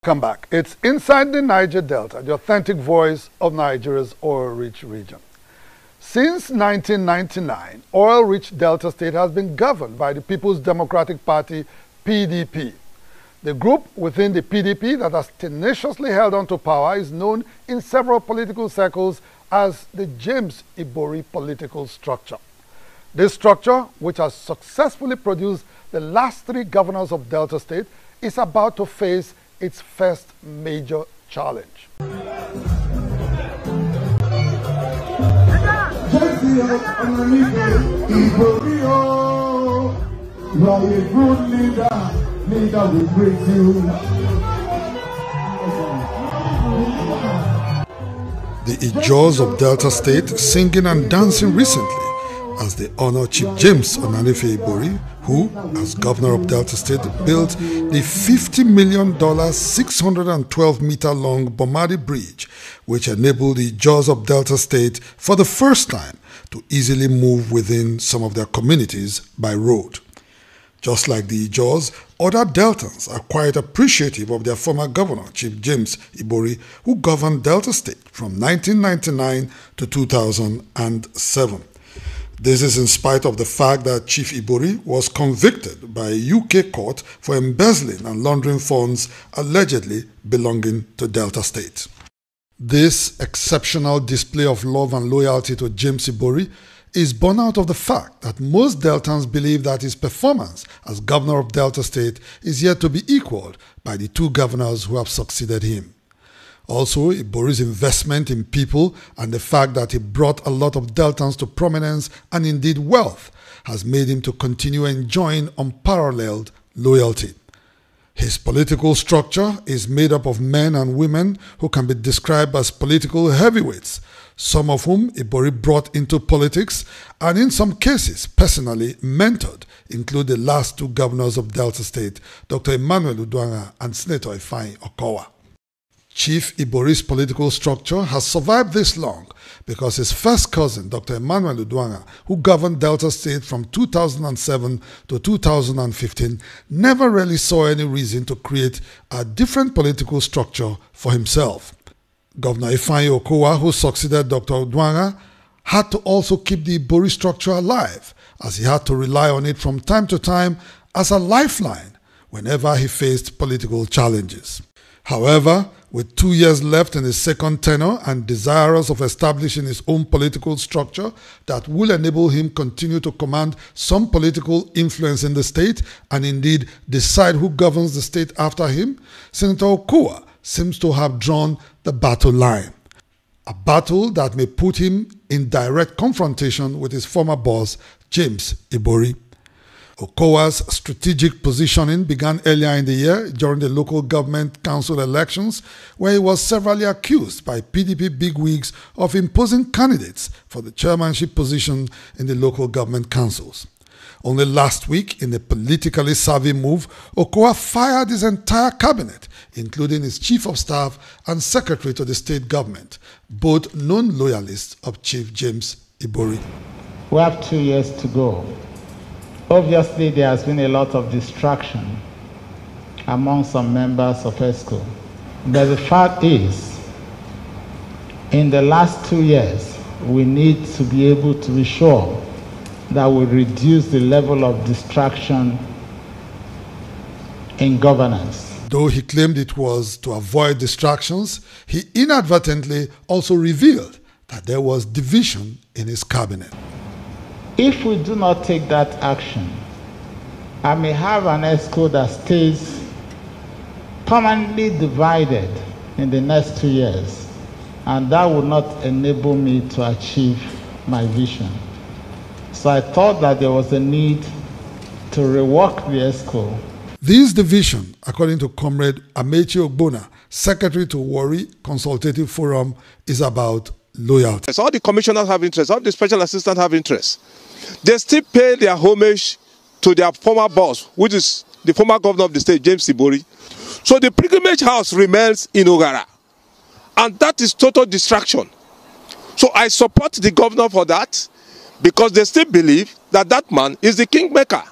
Welcome back. It's Inside the Niger Delta, the authentic voice of Nigeria's oil-rich region. Since 1999, oil-rich Delta State has been governed by the People's Democratic Party, PDP. The group within the PDP that has tenaciously held on to power is known in several political circles as the James Ibori political structure. This structure, which has successfully produced the last 3 governors of Delta State, is about to face its first major challenge. The Ijos of Delta State singing and dancing recently as they honor Chief James Ibori, who, as governor of Delta State, built the $50 million, 612-meter-long Bomadi Bridge, which enabled the Ijos of Delta State for the first time to easily move within some of their communities by road. Just like the Ijos, other Deltans are quite appreciative of their former governor, Chief James Ibori, who governed Delta State from 1999 to 2007. This is in spite of the fact that Chief Ibori was convicted by a UK court for embezzling and laundering funds allegedly belonging to Delta State. This exceptional display of love and loyalty to James Ibori is born out of the fact that most Deltans believe that his performance as governor of Delta State is yet to be equaled by the 2 governors who have succeeded him. Also, Ibori's investment in people and the fact that he brought a lot of Deltans to prominence and indeed wealth has made him to continue enjoying unparalleled loyalty. His political structure is made up of men and women who can be described as political heavyweights, some of whom Ibori brought into politics and in some cases personally mentored, include the last 2 governors of Delta State, Dr. Emmanuel Uduaghan and Senator Ifeanyi Okowa. Chief Ibori's political structure has survived this long because his first cousin, Dr. Emmanuel Uduaghan, who governed Delta State from 2007 to 2015, never really saw any reason to create a different political structure for himself. Governor Ifeanyi Okowa, who succeeded Dr. Uduaghan, had to also keep the Ibori structure alive, as he had to rely on it from time to time as a lifeline whenever he faced political challenges. However, with 2 years left in his second tenure and desirous of establishing his own political structure that will enable him continue to command some political influence in the state and indeed decide who governs the state after him, Senator Okowa seems to have drawn the battle line. A battle that may put him in direct confrontation with his former boss, James Ibori. Okowa's strategic positioning began earlier in the year during the local government council elections, where he was severally accused by PDP bigwigs of imposing candidates for the chairmanship position in the local government councils. Only last week, in a politically savvy move, Okowa fired his entire cabinet, including his chief of staff and secretary to the state government, both known loyalists of Chief James Ibori. We have 2 years to go. Obviously, there has been a lot of distraction among some members of ESCO. But the fact is, in the last 2 years, we need to be able to be sure that we reduce the level of distraction in governance. Though he claimed it was to avoid distractions, he inadvertently also revealed that there was division in his cabinet. If we do not take that action, I may have an ESCO that stays permanently divided in the next 2 years, and that will not enable me to achieve my vision. So I thought that there was a need to rework the ESCO. This division, according to Comrade Amechi Ogbona, Secretary to Warri Consultative Forum, is about loyalty. All the commissioners have interest, all the special assistants have interest. They still pay their homage to their former boss, which is the former governor of the state, James Ibori. So the pilgrimage house remains in Ogara. And that is total distraction. So I support the governor for that, because they still believe that that man is the kingmaker.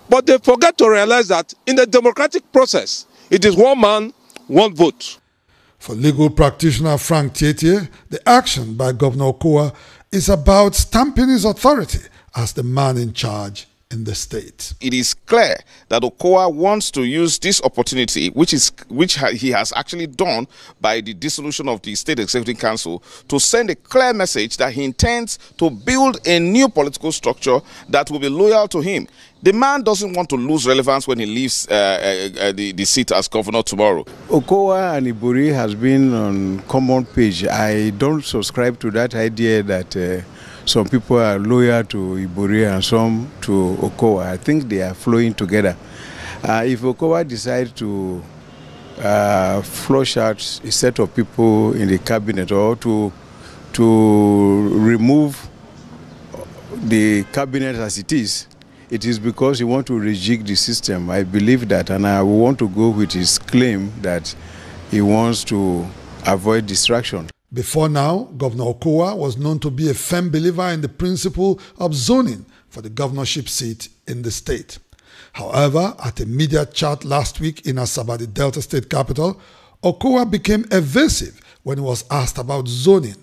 But they forget to realize that in the democratic process, it is one man, one vote. For legal practitioner Frank Tietie, the action by Governor Okowa is about stamping his authority as the man in charge in the state. It is clear that Okowa wants to use this opportunity, which he has actually done by the dissolution of the State Executive Council, to send a clear message that he intends to build a new political structure that will be loyal to him. The man doesn't want to lose relevance when he leaves the seat as governor tomorrow. Okowa and Ibori has been on common page. I don't subscribe to that idea that some people are loyal to Ibori and some to Okowa. I think they are flowing together. If Okowa decides to flush out a set of people in the cabinet or to remove the cabinet as it is because he wants to rejig the system. I believe that, and I want to go with his claim that he wants to avoid distraction. Before now, Governor Okowa was known to be a firm believer in the principle of zoning for the governorship seat in the state. However, at a media chat last week in Asaba, the Delta State capital, Okowa became evasive when he was asked about zoning,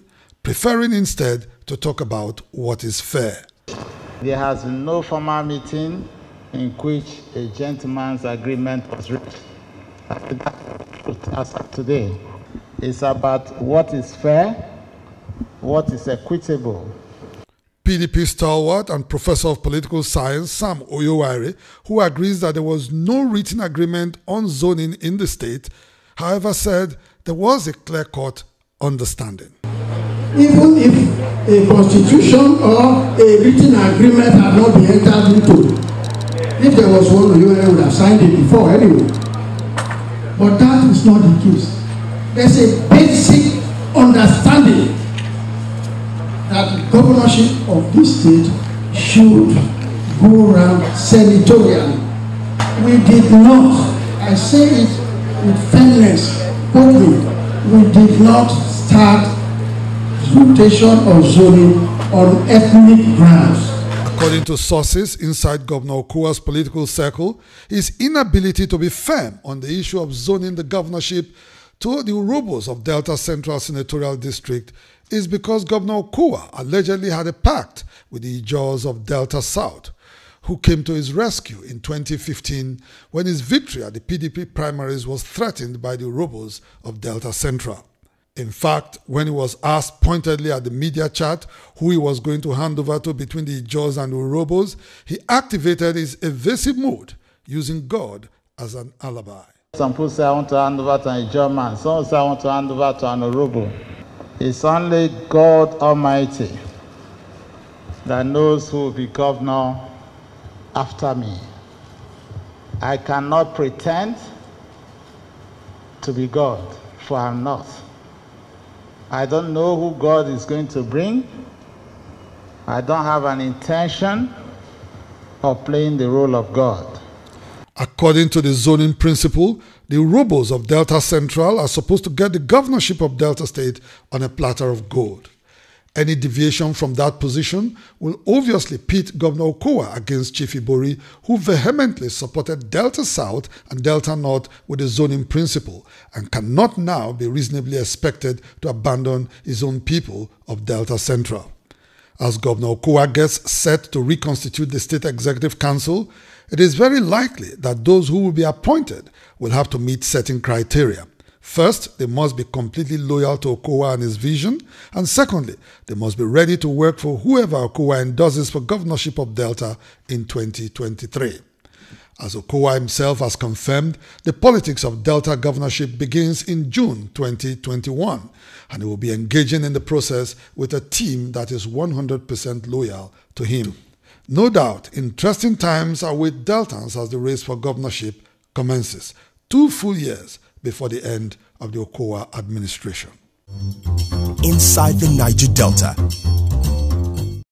preferring instead to talk about what is fair. There has been no formal meeting in which a gentleman's agreement was reached. As of today, it's about what is fair, what is equitable. PDP stalwart and professor of political science Sam Oyowaire, who agrees that there was no written agreement on zoning in the state, however said there was a clear-cut understanding. Even if a constitution or a written agreement had not been entered into, if there was one, you would have signed it before anyway. But that is not the case. There's a basic understanding that the governorship of this state should go around senatorially. We did not, I say it with fairness, boldly, we did not start rotation of zoning on ethnic grounds. According to sources inside Governor Okowa's political circle, his inability to be firm on the issue of zoning the governorship to the Urobos of Delta Central Senatorial District is because Governor Okowa allegedly had a pact with the Ijos of Delta South, who came to his rescue in 2015 when his victory at the PDP primaries was threatened by the Urobos of Delta Central. In fact, when he was asked pointedly at the media chat who he was going to hand over to between the Ijos and the Urobos, he activated his evasive mood, using God as an alibi. Some people say I want to hand over to an Ijo man, some say I want to hand over to an Urobo. It's only God Almighty that knows who will be governor after me. I cannot pretend to be God, for I'm not. I don't know who God is going to bring. I don't have an intention of playing the role of God. According to the zoning principle, the Urobos of Delta Central are supposed to get the governorship of Delta State on a platter of gold. Any deviation from that position will obviously pit Governor Okowa against Chief Ibori, who vehemently supported Delta South and Delta North with the zoning principle and cannot now be reasonably expected to abandon his own people of Delta Central. As Governor Okowa gets set to reconstitute the State Executive Council, it is very likely that those who will be appointed will have to meet certain criteria. First, they must be completely loyal to Okowa and his vision, and secondly, they must be ready to work for whoever Okowa endorses for governorship of Delta in 2023. As Okowa himself has confirmed, the politics of Delta governorship begins in June 2021, and he will be engaging in the process with a team that is 100% loyal to him. No doubt, interesting times are with Deltans as the race for governorship commences, 2 full years before the end of the Okowa administration. Inside the Niger Delta,